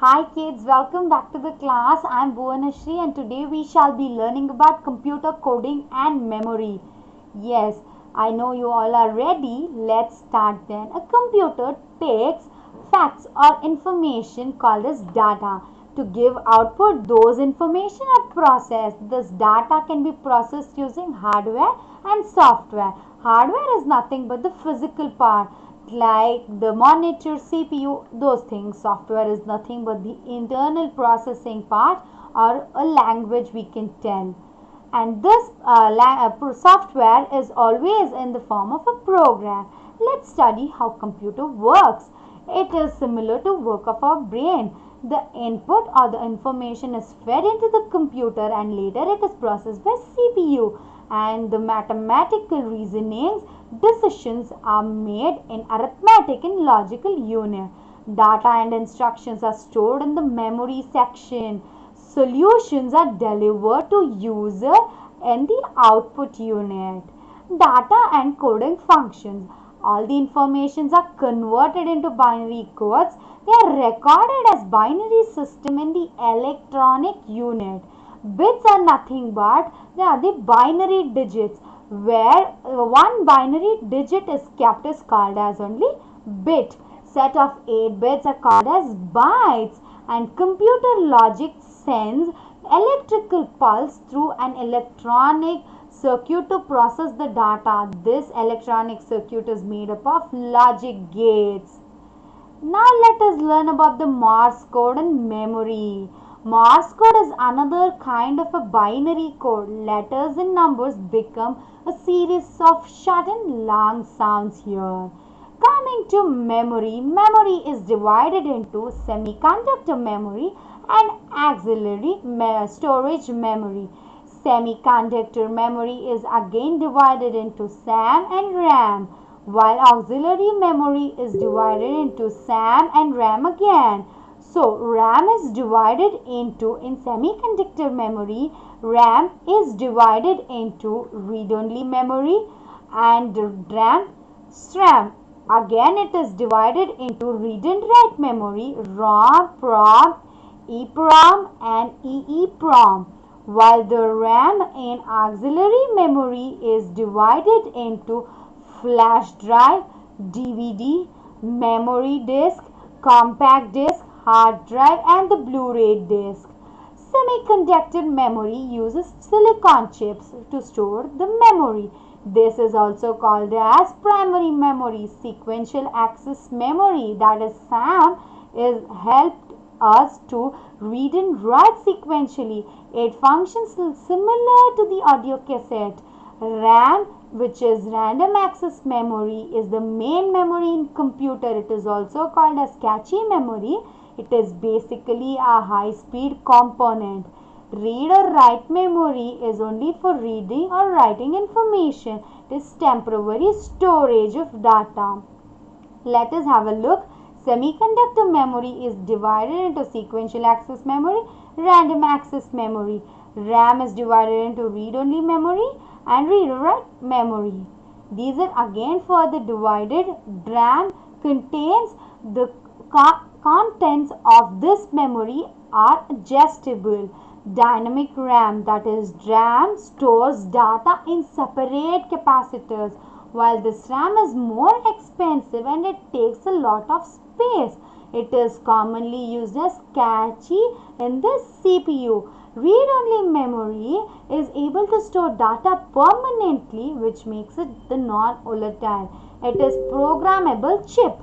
Hi kids, welcome back to the class. I am Bhuvanashri and today we shall be learning about computer coding and memory. Yes, I know you all are ready. Let's start then. A computer takes facts or information called as data to give output. Those information are processed. This data can be processed using hardware and software. Hardware is nothing but the physical part like the monitor, CPU, those things. Software is nothing but the internal processing part or a language we can tell. And this software is always in the form of a program. Let's study how computer works. It is similar to work of our brain. The input or the information is fed into the computer and later it is processed by CPU, and the mathematical reasonings decisions are made in arithmetic and logical unit. Data and instructions are stored in the memory section. Solutions are delivered to user in the output unit. Data and coding functions. All the informations are converted into binary codes. They are recorded as binary system in the electronic unit. Bits are nothing but they are the binary digits, where one binary digit is kept is called as only bit. Set of 8 bits are called as bytes, and computer logic sends electrical pulse through an electronic circuit to process the data. This electronic circuit is made up of logic gates. Now let us learn about the Morse code and memory. Morse code is another kind of a binary code. Letters and numbers become a series of short and long sounds here. Coming to memory, memory is divided into semiconductor memory and auxiliary storage memory. Semiconductor memory is again divided into SAM and RAM, while auxiliary memory is divided into SAM and RAM again. So RAM is divided into, in semiconductor memory, RAM is divided into read-only memory and RAM, SRAM. Again it is divided into read and write memory, ROM, PROM, EPROM and EEPROM, while the RAM in auxiliary memory is divided into flash drive, DVD, memory disk, compact disk, hard drive and the Blu-ray disc. Semiconductor memory uses silicon chips to store the memory. This is also called as primary memory. Sequential access memory, that is SAM, is helped us to read and write sequentially. It functions similar to the audio cassette. RAM, which is random access memory, is the main memory in computer. It is also called as cache memory. It is basically a high speed component. Read or write memory is only for reading or writing information. It is temporary storage of data. Let us have a look. Semiconductor memory is divided into sequential access memory, random access memory. RAM is divided into read-only memory and read-write memory. These are again further divided. RAM contains the contents of this memory are adjustable. Dynamic RAM, that is RAM, stores data in separate capacitors, while this RAM is more expensive and it takes a lot of space. It is commonly used as cache in the CPU. Read-only memory is able to store data permanently, which makes it the non-volatile. It is programmable chip.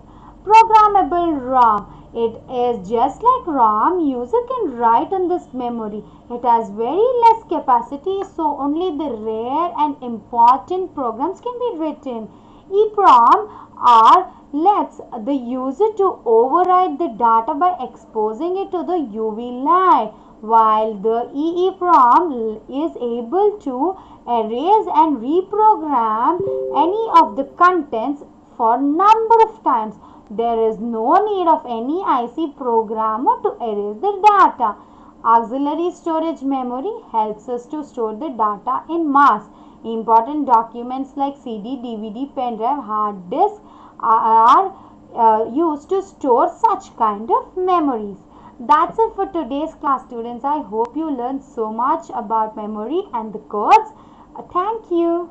Programmable ROM. It is just like ROM. User can write on this memory. It has very less capacity, so only the rare and important programs can be written. EEPROM are lets the user to override the data by exposing it to the UV light, while the EEPROM is able to erase and reprogram any of the contents for number of times. There is no need of any IC programmer to erase the data. Auxiliary storage memory helps us to store the data in mass. Important documents like CD, DVD, pen drive, hard disk are used to store such kind of memories. That's it for today's class, students. I hope you learned so much about memory and the codes. Thank you.